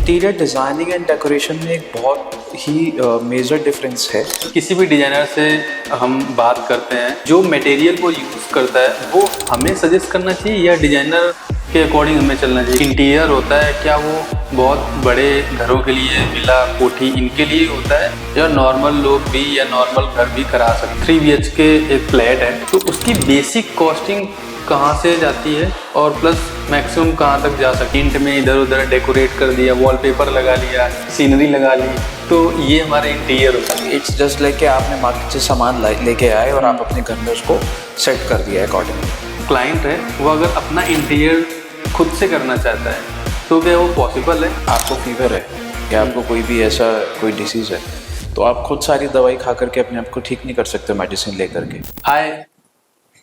Interior designing and decoration में एक बहुत ही मेजर डिफरेंस है। किसी भी डिजाइनर से हम बात करते हैं, जो मटेरियल वो यूज़ करता है वो हमें सजेस्ट करना चाहिए या डिजाइनर के अकॉर्डिंग हमें चलना चाहिए। इंटीरियर होता है क्या वो बहुत बड़े घरों के लिए, विला, कोठी, इनके लिए होता है या नॉर्मल लोग भी या नॉर्मल घर भी करा सकते। 3 BHK एक फ्लैट है तो उसकी बेसिक कॉस्टिंग कहाँ से जाती है और प्लस मैक्सिमम कहाँ तक जा सकती है। इंट में इधर उधर डेकोरेट कर दिया, वॉलपेपर लगा लिया, सीनरी लगा ली, तो ये हमारे इंटीरियर होता है। इट्स जस्ट लाइक कि आपने मार्केट से सामान लेके आए और आप अपने घर में उसको सेट कर दिया अकॉर्डिंगली। क्लाइंट है वो अगर अपना इंटीरियर खुद से करना चाहता है तो क्या वो पॉसिबल है? आपको फीवर है या आपको कोई भी ऐसा कोई डिसीज़ है तो आप खुद सारी दवाई खा करके अपने आप को ठीक नहीं कर सकते मेडिसिन लेकर के। हाय,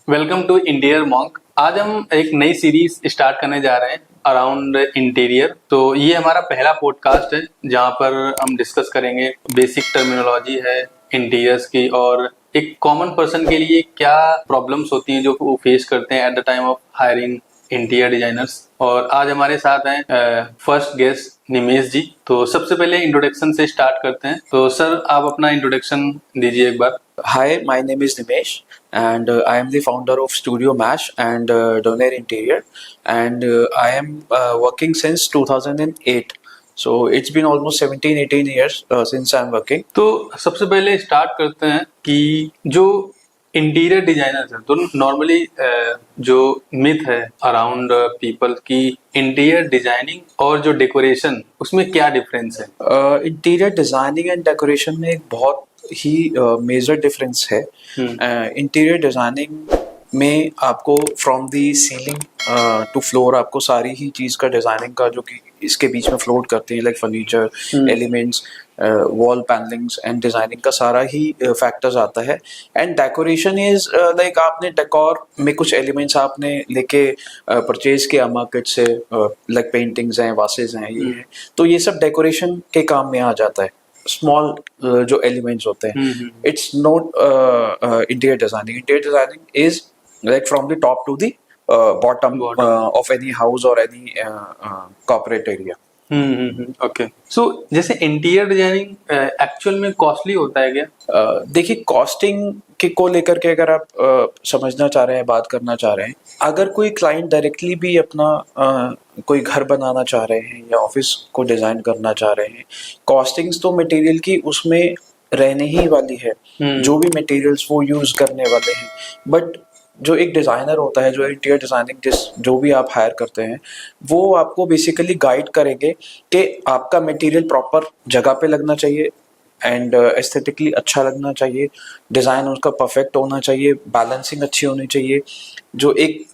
वेलकम टू इंटीरियर मॉन्क। आज हम एक नई सीरीज स्टार्ट करने जा रहे हैं अराउंड इंटीरियर। तो ये हमारा पहला पॉडकास्ट है जहाँ पर हम डिस्कस करेंगे बेसिक टर्मिनोलॉजी है इंटीरियर्स की और एक कॉमन पर्सन के लिए क्या प्रॉब्लम्स होती हैं जो वो फेस करते हैं eight the time of hiring interior designers. और आज हमारे साथ हैं फर्स्ट गेस्ट निमेश जी। तो सबसे पहले इंट्रोडक्शन से स्टार्ट करते हैं। तो सर आप अपना इंट्रोडक्शन दीजिए एक बार। Hi, my name is Nimesh and I am the founder of Studio Mash and Donair Interior and I am working since 2008. So it's been almost 17-18 years since I'm working. तो सबसे पहले start करते हैं कि जो interior designers हैं तो normally जो मिथ है अराउंड पीपल की इंटीरियर डिजाइनिंग और जो डेकोरेशन उसमें क्या डिफरेंस है? इंटीरियर डिजाइनिंग एंड डेकोरेशन में एक बहुत ही मेजर डिफरेंस है। इंटीरियर डिजाइनिंग में आपको from the ceiling to floor आपको सारी ही चीज़ का डिजाइनिंग का जो कि इसके बीच में फ्लोट करते हैं like furniture elements, wall panellings and designing का सारा ही फैक्टर्स आता है। एंड डेकोरेशन इज लाइक आपने डेकोर में कुछ एलिमेंट्स आपने लेके परचेज किया मार्केट से, लाइक पेंटिंग्स हैं, वासेस हैं, ये है, तो ये सब डेकोरेशन के काम में आ जाता है। स्मॉल जो एलिमेंट्स होते हैं, it's not interior designing. Interior designing is like from the top to the bottom of any house or any corporate area. Okay. So जैसे इंटीरियर डिजाइनिंग एक्चुअल में कॉस्टली होता है क्या? देखिए, कॉस्टिंग के को लेकर के अगर आप समझना चाह रहे हैं, बात करना चाह रहे हैं, अगर कोई क्लाइंट डायरेक्टली भी अपना कोई घर बनाना चाह रहे हैं या ऑफिस को डिजाइन करना चाह रहे हैं, कॉस्टिंग्स तो मटेरियल की उसमें रहने ही वाली है, जो भी मटेरियल्स वो यूज करने वाले हैं। बट जो एक डिज़ाइनर होता है, जो इंटीरियर डिज़ाइनिंग जो भी आप हायर करते हैं, वो आपको बेसिकली गाइड करेंगे कि आपका मटेरियल प्रॉपर जगह पे लगना चाहिए एंड एस्थेटिकली अच्छा लगना चाहिए, डिज़ाइन उसका परफेक्ट होना चाहिए, बैलेंसिंग अच्छी होनी चाहिए, जो एक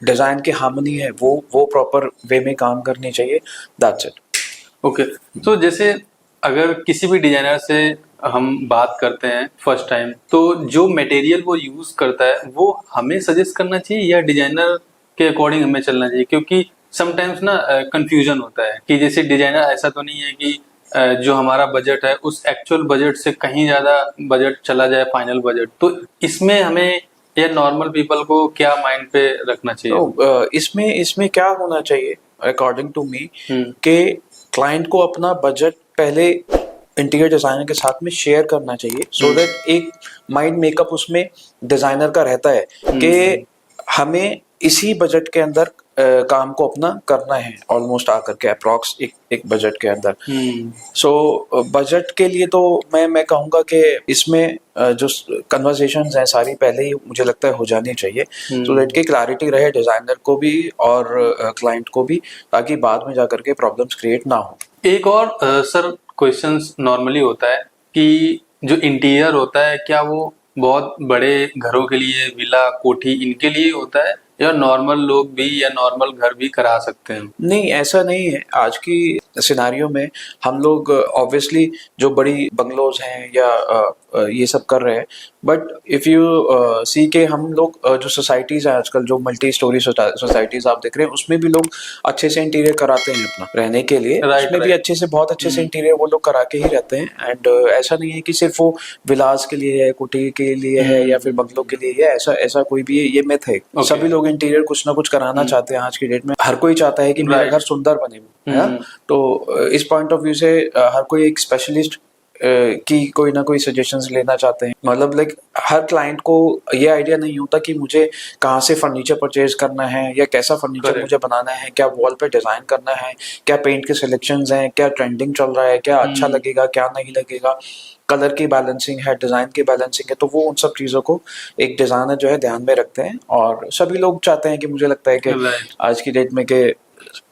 डिज़ाइन की हार्मनी है वो प्रॉपर वे में काम करनी चाहिए। That's it. ओके। तो जैसे अगर किसी भी डिजाइनर से हम बात करते हैं फर्स्ट टाइम, तो जो मटेरियल वो यूज करता है वो हमें सजेस्ट करना चाहिए या डिजाइनर के अकॉर्डिंग हमें चलना चाहिए? क्योंकि समटाइम्स ना कंफ्यूजन होता है कि जैसे डिजाइनर ऐसा तो नहीं है कि जो हमारा बजट है उस एक्चुअल बजट से कहीं ज्यादा बजट चला जाए फाइनल बजट। तो इसमें हमें या नॉर्मल पीपल को क्या माइंड पे रखना चाहिए? तो इसमें क्या होना चाहिए अकॉर्डिंग टू मी कि क्लाइंट को अपना बजट पहले इंटीरियर डिजाइनर के साथ में शेयर करना चाहिए, सो दैट एक माइंड मेकअप उसमें डिजाइनर का रहता है कि हमें इसी बजट के अंदर काम को अपना करना है, ऑलमोस्ट आकर के अप्रॉक्स एक बजट के अंदर। सो बजट के लिए तो मैं कहूँगा कि इसमें जो कन्वर्सेशंस हैं सारी पहले ही मुझे लगता है हो जानी चाहिए, सो दैट की क्लैरिटी रहे डिजाइनर को भी और क्लाइंट को भी, ताकि बाद में जाकर के प्रॉब्लम्स क्रिएट ना हो। एक और सर क्वेश्चंस नॉर्मली होता है कि जो इंटीरियर होता है क्या वो बहुत बड़े घरों के लिए, विला, कोठी, इनके लिए होता है या नॉर्मल लोग भी या नॉर्मल घर भी करा सकते हैं? नहीं, ऐसा नहीं है। आज की सिनारियो में हम लोग ऑब्वियसली जो बड़ी बंगलोज हैं या ये सब कर रहे हैं, बट इफ यू सी के हम लोग जो सोसाइटीज है आजकल, जो मल्टी स्टोरी सोसाइटीज आप देख रहे हैं, उसमें भी लोग अच्छे से इंटीरियर कराते हैं अपना रहने के लिए। उसमें भी अच्छे से, बहुत अच्छे से इंटीरियर वो लोग करा के ही रहते हैं। एंड ऐसा नहीं है कि सिर्फ वो विलास के लिए है, कुटी के लिए है या फिर बंगलों के लिए है, ऐसा ऐसा कोई भी ये मिथ है। सभी लोग इंटीरियर कुछ ना कुछ कराना चाहते हैं आज की डेट में। हर कोई चाहता है कि मेरा घर सुंदर बने, है। तो इस पॉइंट ऑफ व्यू से हर कोई एक स्पेशलिस्ट की कोई ना कोई सजेशंस लेना चाहते हैं। मतलब लाइक हर क्लाइंट को ये आइडिया नहीं होता कि मुझे कहाँ से फर्नीचर परचेज करना है या कैसा फर्नीचर मुझे बनाना है, क्या वॉल पे डिजाइन करना है, क्या पेंट के सिलेक्शंस हैं, क्या ट्रेंडिंग चल रहा है, क्या अच्छा लगेगा, क्या नहीं लगेगा, कलर की बैलेंसिंग है, डिजाइन की बैलेंसिंग है। तो वो उन सब चीजों को एक डिजाइनर जो है ध्यान में रखते हैं। और सभी लोग चाहते हैं कि, मुझे लगता है कि आज की डेट में कि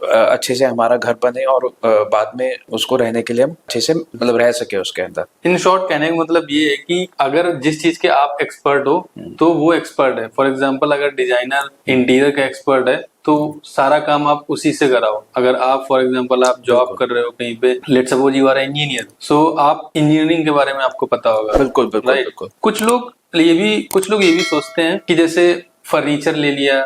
अच्छे से हमारा घर बने और बाद में उसको रहने के लिए हम अच्छे से मतलब रह सके उसके अंदर। इन शॉर्ट कहने का मतलब ये है कि अगर जिस चीज के आप एक्सपर्ट हो तो वो एक्सपर्ट है। फॉर एग्जांपल अगर डिजाइनर इंटीरियर का एक्सपर्ट है तो सारा काम आप उसी से कराओ। अगर आप फॉर एग्जांपल आप जॉब कर रहे हो कहीं पे, let's suppose you are engineer, so आप इंजीनियरिंग के बारे में आपको पता होगा। बिल्कुल बिल्कुल राइट। बिल्कुल। कुछ लोग ये भी सोचते हैं कि जैसे फर्नीचर ले लिया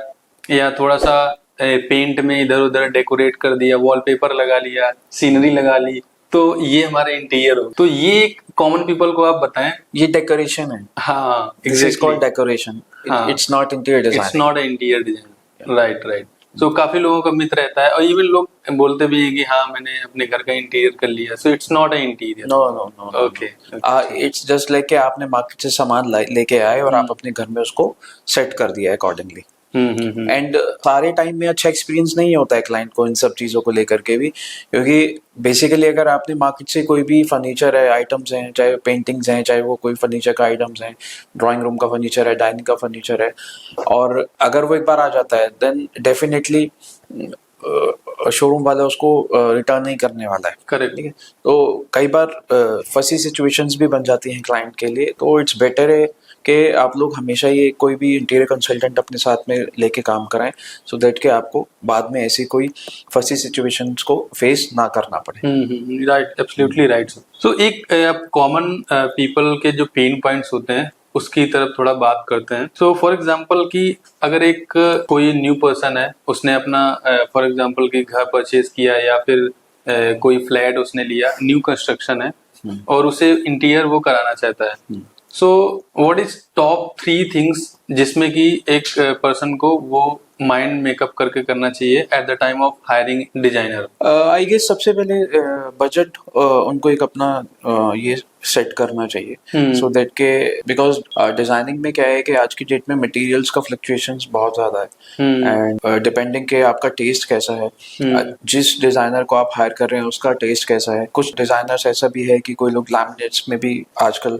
या थोड़ा सा पेंट में इधर उधर डेकोरेट कर दिया, वॉलपेपर लगा लिया, सीनरी लगा ली, तो ये हमारे इंटीरियर हो। तो ये एक कॉमन पीपल को आप बताएं, ये डेकोरेशन है। हाँ, this is called decoration, it's not interior design. It's not interior design. Right right. तो काफी लोगों का मिथ रहता है और इवन लोग बोलते भी हैं कि हाँ मैंने अपने घर का इंटीरियर कर लिया, so it's not a interior. No no no. Okay. It's just like कि आपने मार्केट से सामान लेके आए और आप अपने घर में उसको सेट कर दिया अकॉर्डिंगली। एंड सारे टाइम में अच्छा एक्सपीरियंस नहीं होता है क्लाइंट को इन सब चीज़ों को लेकर के भी, क्योंकि बेसिकली अगर आपने मार्केट से कोई भी फर्नीचर है, आइटम्स हैं, चाहे पेंटिंग्स हैं, चाहे वो कोई फर्नीचर का आइटम्स हैं, ड्राइंग रूम का फर्नीचर है, डाइनिंग का फर्नीचर है, और अगर वो एक बार आ जाता है देन डेफिनेटली शोरूम वाला उसको रिटर्न नहीं करने वाला है। करेक्ट। ठीक है। तो कई बार फंसी सिचुएशंस भी बन जाती हैं क्लाइंट के लिए। तो इट्स बेटर है कि आप लोग हमेशा ये कोई भी इंटीरियर कंसल्टेंट अपने साथ में लेके काम कराएं, सो दैट कि आपको बाद में ऐसी कोई फंसी सिचुएशंस को फेस ना करना पड़े। Right, absolutely right. सो एक आप कॉमन पीपल के जो पेन पॉइंट्स होते हैं उसकी तरफ थोड़ा बात करते हैं। सो फॉर एग्जांपल कि अगर एक कोई न्यू पर्सन है, उसने अपना फॉर एग्जांपल कि घर परचेज किया या फिर कोई फ्लैट उसने लिया, न्यू कंस्ट्रक्शन है और उसे इंटीरियर वो कराना चाहता है। So what is top 3 things जिसमें कि एक पर्सन को वो माइंड मेकअप करके करना चाहिए at the time of hiring designer? I guess सबसे पहले बजट उनको एक अपना ये सेट करना चाहिए, सो दैट के बिकॉज डिजाइनिंग में क्या है कि आज की डेट में मटेरियल्स का फ्लक्चुएशंस बहुत ज्यादा है। एंड डिपेंडिंग के आपका टेस्ट कैसा है, जिस डिजाइनर को आप हायर कर रहे हैं उसका टेस्ट कैसा है। कुछ डिजाइनर्स ऐसा भी है कि कोई लोग लैमिनेट्स में भी आजकल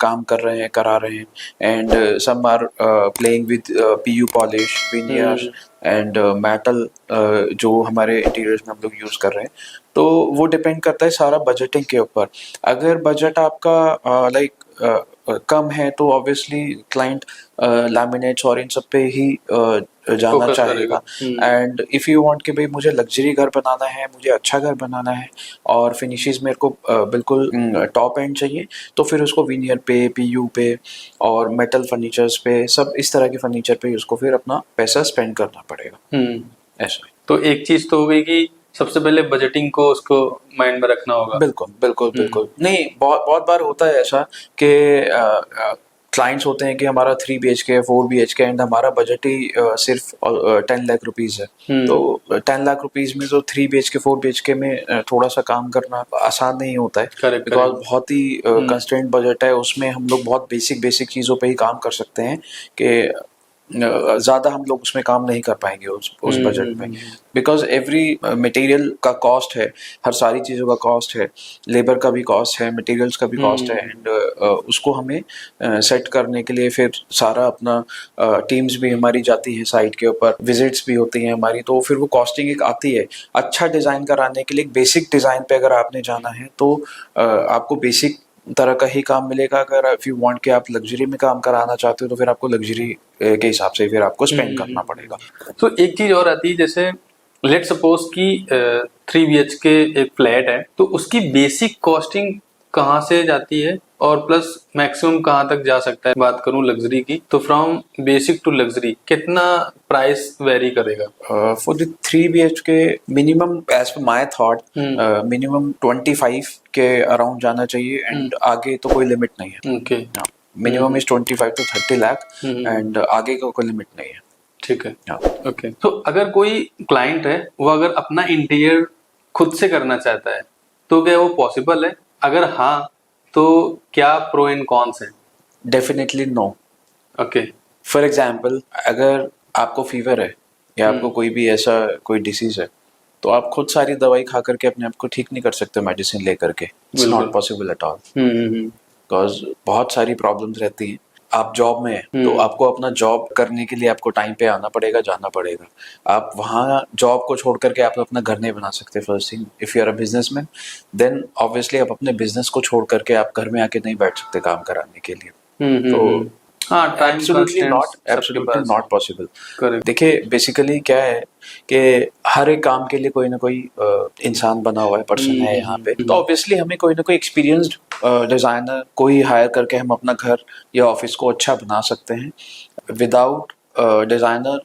काम कर रहे हैं, करा रहे हैं, and some are playing with PU polish, veneers and metal जो हमारे इंटीरियर्स में हम लोग यूज कर रहे हैं। तो वो डिपेंड करता है सारा बजटिंग के ऊपर। अगर बजट आपका कम है तो ऑब्वियसली क्लाइंट लैमिनेट्स और इन सब पे ही जाना चाहेगा। एंड इफ यू वांट कि भाई मुझे लग्जरी घर बनाना है, मुझे अच्छा घर बनाना है और फिनिशेस मेरे को बिल्कुल टॉप एंड चाहिए, तो फिर उसको विनियर पे, पीयू पे और मेटल फर्नीचर्स पे, सब इस तरह के फर्नीचर पे उसको फिर अपना पैसा स्पेंड करना पड़ेगा। ऐसा तो एक चीज तो हो गई कि सबसे पहले बजटिंग को उसको माइंड में रखना होगा। बिल्कुल बिल्कुल बिल्कुल। नहीं, बहुत बार होता है ऐसा कि क्लाइंट्स होते हैं कि हमारा 3 BHK है, 4 BHK एंड हमारा बजट ही सिर्फ 10 लाख रुपीज है। तो 10 लाख रुपीज में तो 3 BHK 4 BHK में थोड़ा सा काम करना आसान नहीं होता है, बिकॉज बहुत ही कंस्ट्रेंट बजट है। उसमें हम लोग बहुत बेसिक चीज़ों पे ही काम कर सकते हैं कि ज़्यादा हम लोग उसमें काम नहीं कर पाएंगे उस बजट में, बिकॉज एवरी मटेरियल का कॉस्ट है, हर सारी चीज़ों का कॉस्ट है, लेबर का भी कॉस्ट है, मटेरियल्स का भी कॉस्ट है, एंड उसको हमें सेट करने के लिए फिर सारा अपना टीम्स भी हमारी जाती है साइट के ऊपर, विजिट्स भी होती हैं हमारी, तो फिर वो कॉस्टिंग एक आती है। अच्छा डिज़ाइन कराने के लिए बेसिक डिज़ाइन पे अगर आपने जाना है तो आपको बेसिक तरह का ही काम मिलेगा। अगर इफ यू वांट कि आप लग्जरी में काम कराना चाहते हो तो फिर आपको लग्जरी के हिसाब से फिर आपको स्पेंड करना पड़ेगा। तो एक चीज और आती है, जैसे लेट सपोज कि 3 BHK एक फ्लैट है, तो उसकी बेसिक कॉस्टिंग कहाँ से जाती है और प्लस मैक्सिमम कहाँ तक जा सकता है? बात करूं लग्जरी की, तो फ्रॉम बेसिक टू लग्जरी कितना प्राइस वेरी करेगा? For the 3 BHK minimum as per my thought minimum 25 के अराउंड जाना चाहिए एंड आगे तो कोई लिमिट नहीं है। Okay, minimum is 25 to 30 lakh and आगे का कोई लिमिट नहीं है। ठीक है, ओके। तो अगर कोई क्लाइंट है वो अगर अपना इंटीरियर खुद से करना चाहता है तो क्या वो पॉसिबल है? अगर हाँ तो क्या प्रो एंड कॉन्स हैं? Definitely no. Okay, for example, अगर आपको फीवर है या आपको कोई भी ऐसा कोई डिसीज है तो आप खुद सारी दवाई खा करके अपने आप को ठीक नहीं कर सकते मेडिसिन ले करके। It's not possible at all, because बहुत सारी प्रॉब्लम्स रहती हैं। आप जॉब में हैं तो आपको अपना जॉब करने के लिए आपको टाइम पे आना पड़ेगा, जाना पड़ेगा। आप वहाँ जॉब को छोड़ करके आप अपना घर नहीं बना सकते। First thing, if you are a businessman then obviously आप अपने बिजनेस को छोड़ करके आप घर में आके नहीं बैठ सकते काम कराने के लिए। तो हाँ, टाइम एब्सोल्युटली नॉट पॉसिबल। देखिए बेसिकली क्या है कि हर एक काम के लिए कोई ना कोई इंसान बना हुआ है, पर्सन है यहाँ पे। तो ऑब्वियसली हमें कोई ना कोई एक्सपीरियंस्ड डिजाइनर को ही हायर करके हम अपना घर या ऑफिस को अच्छा बना सकते हैं। Without designer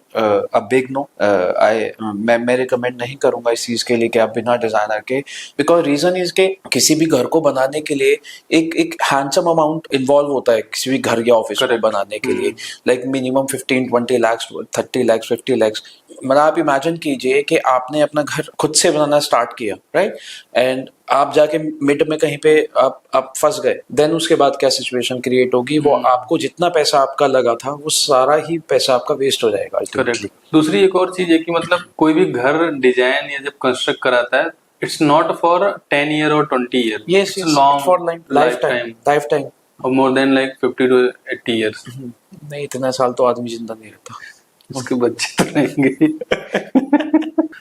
a big no, मैं रिकमेंड नहीं करूंगा इस चीज के लिए कि आप बिना डिजाइनर के, बिकॉज रीजन इज के किसी भी घर को बनाने के लिए एक हैंडसम अमाउंट इन्वॉल्व होता है किसी भी घर या ऑफिस को बनाने के लिए। Like minimum 15-20 lakh, 30 lakh, 50 lakh. मतलब आप इमेजिन कीजिए कि आपने अपना घर खुद से बनाना स्टार्ट किया, राइट, एंड आप जाके मिड में कहीं पे आप फंस गए, देन उसके बाद क्या सिचुएशन क्रिएट होगी? वो आपको जितना पैसा आपका लगा था वो सारा ही पैसा आपका वेस्ट हो जाएगा अल्टीमेटली। दूसरी एक और चीज है कि मतलब कोई भी घर डिजाइन या जब कंस्ट्रक्ट कराता है, इट्स नॉट फॉर 10 ईयर और 20 year, yes, long for lifetime और more than like 50 to 80 years. नहीं, इतना साल तो आदमी जिंदा नहीं रहता, उसके बच्चे तो रहेंगे।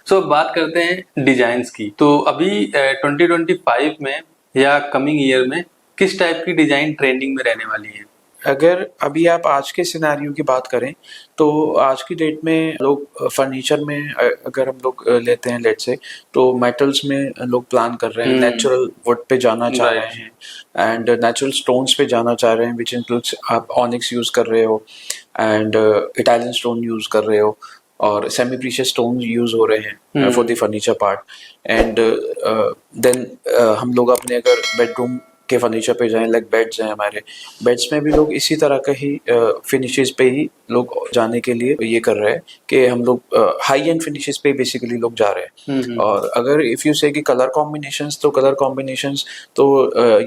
सो बात करते हैं डिजाइन्स की। तो अभी 2025 में या कमिंग ईयर में किस टाइप की डिजाइन ट्रेंडिंग में रहने वाली है? अगर अभी आप आज के सिनेरियो की बात करें तो आज की डेट में लोग फर्नीचर में अगर हम लोग लेते हैं लेट से, तो मेटल्स में लोग प्लान कर रहे हैं, नेचुरल वुड पे जाना चाह रहे हैं एंड नेचुरल स्टोन्स पे जाना चाह रहे हैं, विच इंक्लूड्स आप ऑनिक्स यूज कर रहे हो एंड इटालियन स्टोन यूज कर रहे हो और सेमी प्रीशियस स्टोन यूज हो रहे हैं for the furniture part. And then हम लोग अपने अगर बेडरूम के फर्नीचर पे जाएं, लाइक बेड्स हैं, हमारे बेड्स में भी लोग इसी तरह का ही फिनिशेस पे ही लोग जाने के लिए ये कर रहे हैं कि हम लोग हाई एंड फिनिशेस पे बेसिकली लोग जा रहे हैं। और अगर इफ यू से कि कलर कॉम्बिनेशंस, तो कलर कॉम्बिनेशंस तो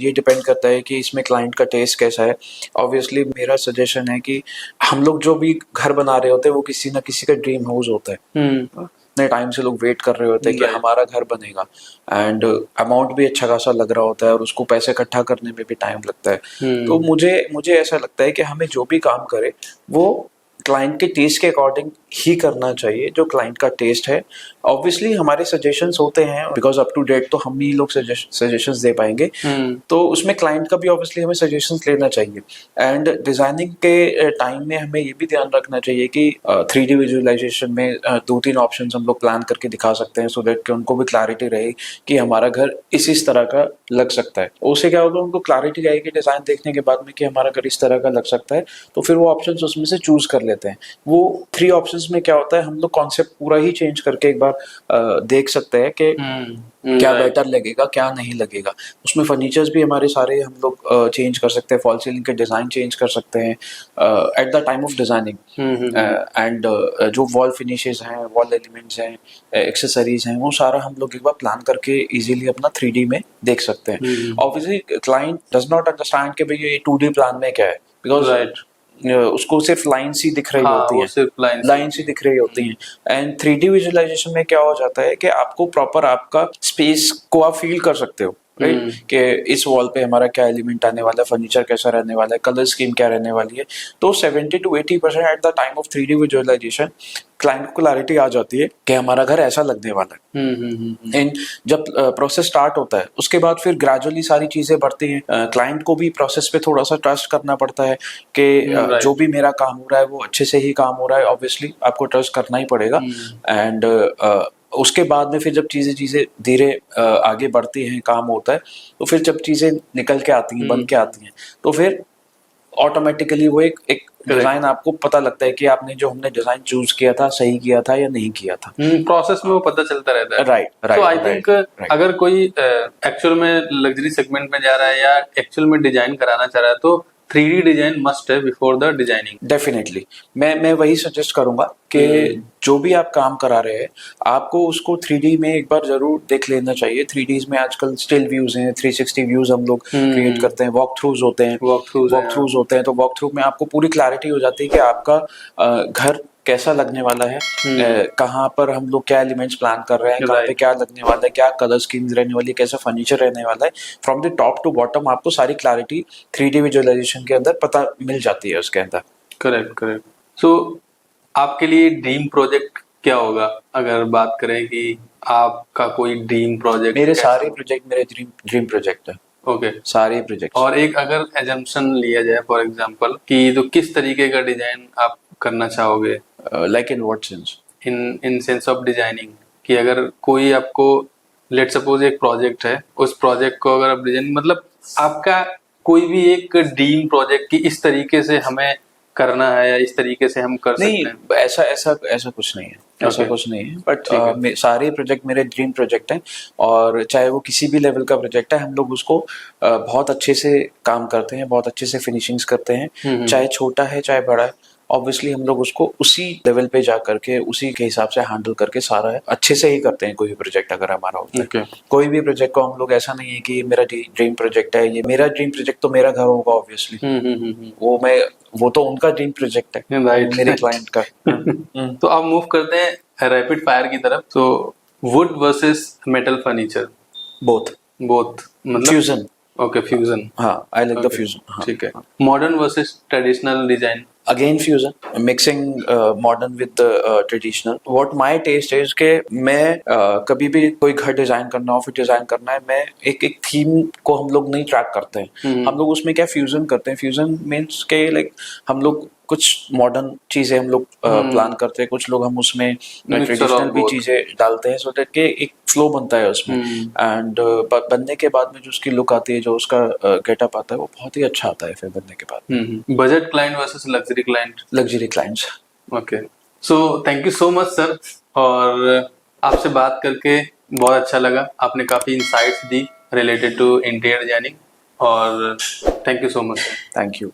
ये डिपेंड करता है कि इसमें क्लाइंट का टेस्ट कैसा है। ऑब्वियसली मेरा सजेशन है कि हम लोग जो भी घर बना रहे होते हैं वो किसी ना किसी का ड्रीम हाउस होता है। इतने टाइम से लोग वेट कर रहे होते हैं कि हमारा घर बनेगा एंड अमाउंट भी अच्छा खासा लग रहा होता है और उसको पैसे इकट्ठा करने में भी टाइम लगता है। तो मुझे ऐसा लगता है कि हमें जो भी काम करे वो क्लाइंट के टेस्ट के अकॉर्डिंग ही करना चाहिए, जो क्लाइंट का टेस्ट है। ऑब्वियसली हमारे सजेशंस होते हैं, बिकॉज अप टू डेट तो हम ही लोग सजेशंस दे पाएंगे, तो उसमें क्लाइंट का भी ऑब्वियसली हमें सजेशंस लेना चाहिए। एंड डिजाइनिंग के टाइम में हमें ये भी ध्यान रखना चाहिए कि 3D विजुअलाइजेशन में 2-3 ऑप्शन हम लोग प्लान करके दिखा सकते हैं, सो दैट कि उनको भी क्लैरिटी रहे कि हमारा घर इस तरह का लग सकता है। उससे क्या होगा, उनको क्लैरिटी आएगी डिजाइन देखने के बाद में कि हमारा घर इस तरह का लग सकता है, तो फिर वो ऑप्शन उसमें से चूज कर लेते हैं। वो 3 ऑप्शंस में क्या होता है, हम लोग कॉन्सेप्ट पूरा ही चेंज करके एक बार देख सकते हैं कि क्या बेटर लगेगा, क्या नहीं लगेगा। उसमें फर्नीचर्स भी हमारे सारे हम लोग चेंज कर सकते हैं, फॉल सीलिंग के डिजाइन चेंज कर सकते हैं eight the time of designing. And जो वॉल फिनिशेस हैं, वॉल एलिमेंट्स हैं, एक्सेसरीज हैं, वो सारा हम लोग एक बार प्लान करके इजीली अपना 3D में देख सकते हैं। Obviously client does not understand कि भाई ये 2D प्लान में क्या है, बिकॉज उसको सिर्फ लाइन्स ही दिख रही होती है, सिर्फ लाइन्स ही दिख रही होती हैं। एंड 3D विजुअलाइजेशन में क्या हो जाता है कि आपको प्रॉपर आपका स्पेस को आप फील कर सकते हो, राइट, कि इस वॉल पे हमारा क्या एलिमेंट आने वाला है, फर्नीचर कैसा रहने वाला है, कलर स्कीम क्या रहने वाली है। तो 70 to 80% at the time of 3D visualisation client को क्लैरिटी आ जाती है कि हमारा घर ऐसा लगने वाला है। एंड जब प्रोसेस स्टार्ट होता है उसके बाद फिर ग्रेजुअली सारी चीजें बढ़ती हैं। क्लाइंट को भी प्रोसेस पे थोड़ा सा ट्रस्ट करना पड़ता है कि जो भी मेरा काम हो रहा है वो अच्छे से ही काम हो रहा है। ऑब्वियसली आपको ट्रस्ट करना ही पड़ेगा। एंड उसके बाद में फिर जब चीज़ें धीरे आगे बढ़ती हैं, काम होता है, तो फिर जब चीज़ें निकल के आती हैं, बन के आती हैं, तो फिर ऑटोमेटिकली वो एक डिजाइन आपको पता लगता है कि आपने जो हमने डिजाइन चूज किया था सही किया था या नहीं किया था। प्रोसेस में वो पता चलता रहता है। राइट तो आई थिंक अगर कोई एक्चुअल में लग्जरी सेगमेंट में जा रहा है या एक्चुअल में डिजाइन कराना चाह रहा है तो 3D डिजाइन मस्ट है बिफोर द डिजाइनिंग। डेफिनेटली मैं वही सजेस्ट करूंगा कि जो भी आप काम करा रहे हैं आपको उसको 3D में एक बार जरूर देख लेना चाहिए। 3Ds में आजकल स्टिल व्यूज हैं, 360 व्यूज हम लोग क्रिएट करते हैं, वॉक थ्रूज होते हैं, तो वॉक थ्रू में आपको पूरी क्लैरिटी हो जाती है कि आपका घर कैसा लगने वाला है, कहाँ पर हम लोग क्या एलिमेंट्स प्लान कर रहे हैं, कहाँ पे क्या लगने वाला है, क्या कलर स्कीम्स रहने वाली है, कैसा फर्नीचर रहने वाला है। From the top to bottom आपको सारी क्लैरिटी 3D विजुअलाइजेशन के अंदर पता मिल जाती है उसके अंदर। करेक्ट। सो आपके लिए ड्रीम प्रोजेक्ट क्या होगा? अगर बात करें कि आपका कोई ड्रीम प्रोजेक्ट। मेरे सारे प्रोजेक्ट मेरे ड्रीम प्रोजेक्ट है। ओके सारे प्रोजेक्ट। और एक अगर एजम्पशन लिया जाए फॉर एग्जांपल कि तो किस तरीके का डिजाइन आप करना चाहोगे? Like in what sense? In sense of designing कि अगर कोई आपको लेट सपोज एक प्रोजेक्ट है, उस प्रोजेक्ट को अगर आप डिजाइन मतलब आपका कोई भी एक ड्रीम प्रोजेक्ट कि इस तरीके से हमें करना है या इस तरीके से हम कर सकते हैं। नहीं, ऐसा कुछ नहीं है। ऐसा कुछ नहीं है, बट सारे प्रोजेक्ट मेरे ड्रीम प्रोजेक्ट हैं और चाहे वो किसी भी लेवल का प्रोजेक्ट है हम लोग उसको बहुत अच्छे से काम करते हैं, बहुत अच्छे से फिनिशिंग्स करते हैं, चाहे छोटा है चाहे बड़ा है। ऑब्वियसली हम लोग उसको उसी लेवल पे जा करके उसी के हिसाब से हैंडल करके सारा अच्छे से ही करते हैं। कोई भी प्रोजेक्ट अगर हमारा होता है, कोई भी प्रोजेक्ट को हम लोग ऐसा नहीं है कि मेरा ड्रीम प्रोजेक्ट है, ये मेरा ड्रीम प्रोजेक्ट तो मेरा घर होगा ऑब्वियसली, वो तो उनका ड्रीम प्रोजेक्ट है मेरे क्लाइंट का। तो अब मूव करते हैं रैपिड फायर की तरफ। तो wood versus metal furniture? Both मतलब फ्यूजन। Okay fusion. हाँ, आई लाइक द फ्यूजन। ठीक है। Modern versus traditional design? Again fusion, mixing modern with traditional. What my taste is के मैं कभी भी कोई घर डिजाइन करना हो, फिर डिजाइन करना है, मैं एक थीम को हम लोग नहीं ट्रैक करते हैं। हम लोग उसमें क्या फ्यूजन करते हैं। फ्यूजन मीन्स के लाइक हम लोग कुछ मॉडर्न चीजें हम लोग प्लान करते हैं, कुछ लोग हम उसमें ट्रेडिशनल भी चीजें डालते हैं, सो दैट के एक फ्लो बनता है उसमें। एंड बनने के बाद में जो उसकी लुक आती है, जो उसका गेटअप आता है, वो बहुत ही अच्छा आता है फिर बनने के बाद। Budget client versus luxury client? Luxury clients. Okay, so thank you so much sir, और आपसे बात करके बहुत अच्छा लगा। आपने काफी insights the related to interior designing, और thank you so much. Thank you.